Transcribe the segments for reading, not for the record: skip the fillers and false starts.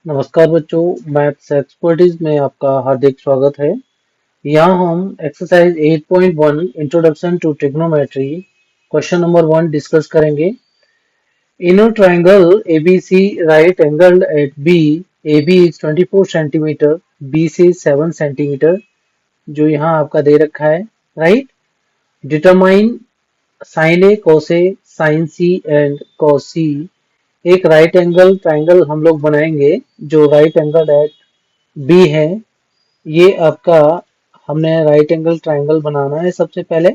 नमस्कार बच्चों, maths expertise में आपका हार्दिक स्वागत है। यहाँ हम exercise 8.1 introduction to trigonometry question number 1 discuss करेंगे। In a triangle ABC right angled at B, AB is 24 centimetre, BC is 7 centimetre, जो यहाँ आपका दे रखा है, right. Determine sin A cos A sin C and cos C। एक right angle triangle हम लोग बनाएंगे जो राइट एंगल एट बी है। ये आपका हमने राइट एंगल ट्राइंगल बनाना है। सबसे पहले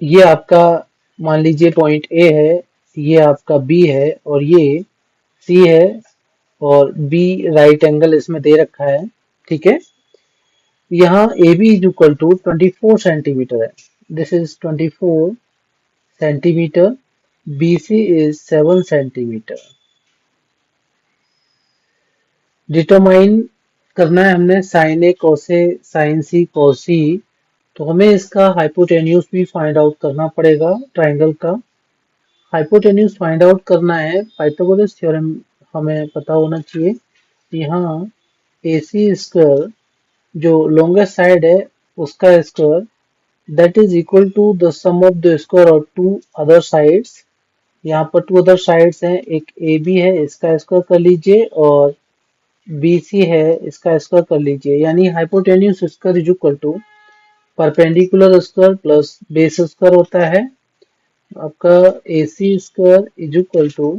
ये आपका मान लीजिए पॉइंट ए है, ये आपका बी है और ये सी है और बी राइट एंगल इसमें दे रखा है, ठीक है। यहाँ A B is equal to 24 centimetre है, this is 24 centimetre, B C is 7 centimetre. Determine करना है हमने sine A cos A sine C cos C, तो हमें इसका हाइपोटेन्यूज भी फाइंड आउट करना पड़ेगा। ट्राइंगल का हाइपोटेन्यूज फाइंड आउट करना है, पाइथागोरस थ्योरम हमें पता होना चाहिए। यहाँ ए सी स्क्वायर जो लॉन्गेस्ट साइड है उसका square that is equal to the sum of the square और टू अदर साइड्स। यहाँ पर टू अदर साइड्स हैं, एक ए बी है इसका स्क्वायर कर लीजिए और बी सी है इसका स्क्वायर कर लीजिए, यानी hypotenuse square is equal to perpendicular square plus base square होता है। आपका A C square is equal to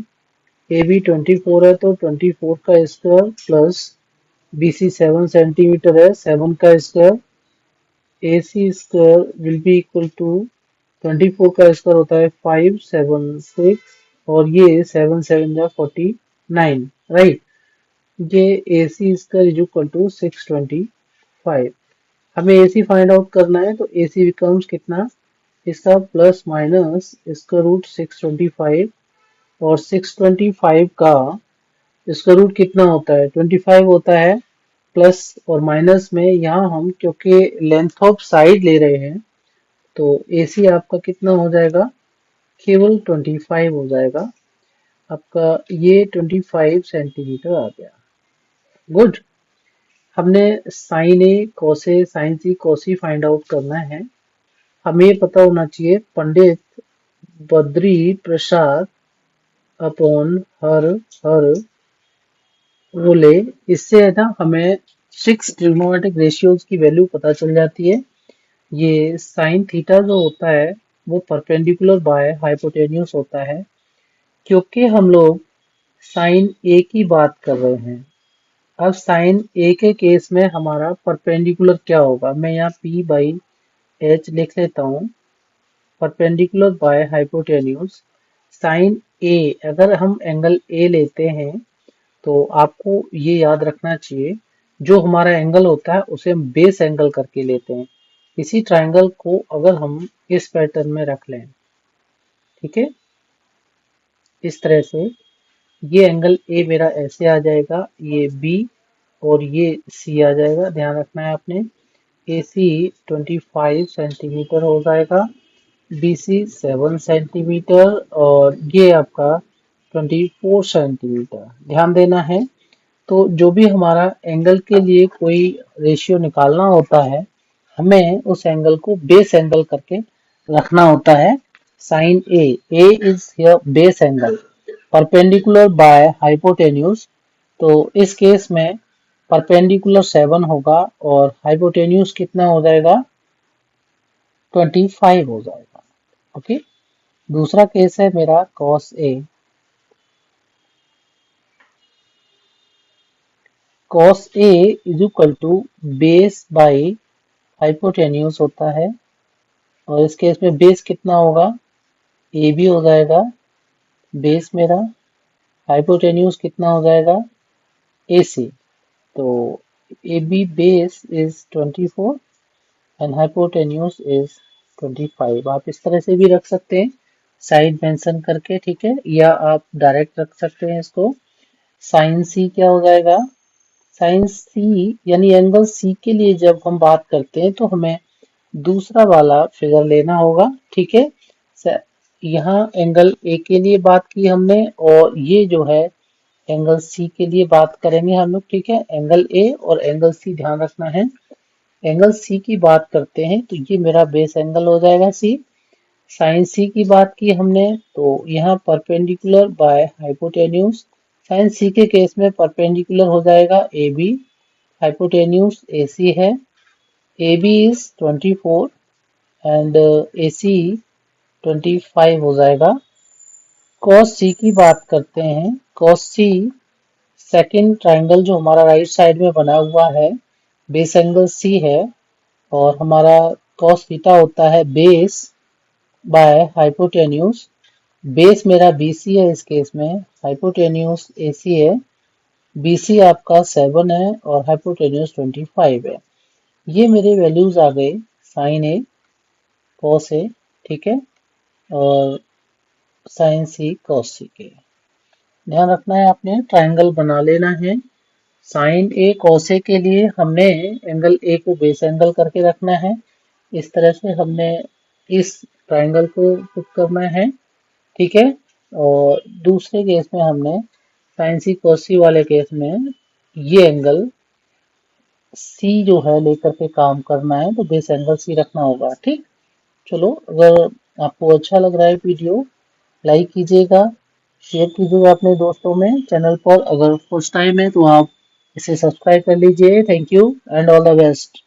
A B 24 है तो 24 का square plus B C 7 centimetre है, 7 का square. A C square will be equal to 24 का square होता है 576 और ये 7 7 जा 49, राइट। ये ए C square is equal to 625। हमें ए सी फाइंड आउट करना है तो ए सी बिकम्स कितना, इसका प्लस माइनस स्क्वायर रूट 625 और 625 का स्क्वायर रूट कितना होता है 25 होता है। प्लस और माइनस में यहाँ हम क्योंकि लेंथ ऑफ साइड ले रहे हैं तो ए सी आपका कितना हो जाएगा, केवल 25 हो जाएगा। आपका ये 25 सेंटीमीटर आ गया। गुड। हमने sine A cos A sine C cos C find out करना है। हमें पता होना चाहिए पंडित बद्री प्रसाद अपॉन हर हर बोले, इससे है ना हमें 6 ट्रिग्नोमेट्रिक रेशियोज की वैल्यू पता चल जाती है। ये साइन थीटा जो होता है वो परपेंडिकुलर बाय हाइपोटेन्यूज होता है। क्योंकि हम लोग साइन ए की बात कर रहे हैं, अब साइन ए के केस में हमारा परपेंडिकुलर क्या होगा, मैं यहाँ पी बाई एच लिख लेता हूँ, परपेंडिकुलर बाय हाइपोटेन्यूज। साइन ए अगर हम एंगल ए लेते हैं तो आपको ये याद रखना चाहिए, जो हमारा एंगल होता है उसे हम बेस एंगल करके लेते हैं। इसी ट्राइंगल को अगर हम इस पैटर्न में रख लें, ठीक है, इस तरह से ये एंगल ए मेरा ऐसे आ जाएगा, ये बी और ये सी आ जाएगा। ध्यान रखना है आपने, ए सी 25 सेंटीमीटर हो जाएगा, बी सी 7 सेंटीमीटर और ये आपका 24 सेंटीमीटर। ध्यान देना है। तो जो भी हमारा एंगल के लिए कोई रेशियो निकालना होता है, हमें उस एंगल को बेस एंगल करके रखना होता है। Sine A is here base angle perpendicular by hypotenuse, तो इस केस में परपेंडिकुलर 7 होगा और हाइपोटेन्यूज कितना हो जाएगा 25 हो जाएगा। ओके। दूसरा केस है मेरा cos A। cos A is equal to base by hypotenuse होता है और इस केस में बेस कितना होगा, ए बी हो जाएगा बेस मेरा, हाइपोटेन्यूज कितना हो जाएगा ए सी। तो A B base is 24 and hypotenuse is 25। आप इस तरह से भी रख सकते हैं साइड मेंशन करके, ठीक है, या आप डायरेक्ट रख सकते हैं इसको। साइन सी क्या हो जाएगा, साइन सी यानी एंगल सी के लिए जब हम बात करते हैं तो हमें दूसरा वाला फिगर लेना होगा, ठीक है। यहाँ एंगल ए के लिए बात की हमने, और ये जो है एंगल सी के लिए बात करेंगे हम लोग, ठीक है। एंगल ए और एंगल सी ध्यान रखना है। एंगल सी की बात करते हैं तो ये मेरा बेस एंगल हो जाएगा सी। साइन सी की बात की हमने तो यहाँ परपेंडिकुलर बाय हाइपोटेन्यूज, साइन सी के केस में परपेंडिकुलर हो जाएगा ए बी, हाइपोटेन्यूज ए सी है, ए बी इज 24 एंड ए सी 25 हो जाएगा। कॉस सी की बात करते हैं, कॉस सी सेकेंड ट्राइंगल जो हमारा राइट साइड में बना हुआ है, बेस एंगल सी है, और हमारा कॉस थीटा होता है बेस बाय हाइपोटेन्यूज। बेस मेरा BC है इस केस में, हाइपोटेन्यूज AC है, BC आपका 7 है और हाइपोटेन्यूज 25 है। ये मेरे वैल्यूज आ गए साइन ए, कॉस ए, ठीक है, और साइन सी, कॉस सी के। ध्यान रखना है आपने, ट्राइंगल बना लेना है। साइन ए कॉस ए के लिए हमने एंगल ए को बेस एंगल करके रखना है। इस तरह से हमने इस ट्राइंगल को पुट करना है, ठीक है। और दूसरे केस में हमने साइन सी कॉस सी वाले केस में ये एंगल सी जो है लेकर के काम करना है, तो बेस एंगल सी रखना होगा, ठीक। चलो, अगर आपको अच्छा लग रहा है वीडियो, लाइक कीजिएगा, शेयर कीजिएगा अपने दोस्तों में। चैनल पर अगर फर्स्ट टाइम है तो आप इसे सब्सक्राइब कर लीजिए। Thank you and all the best.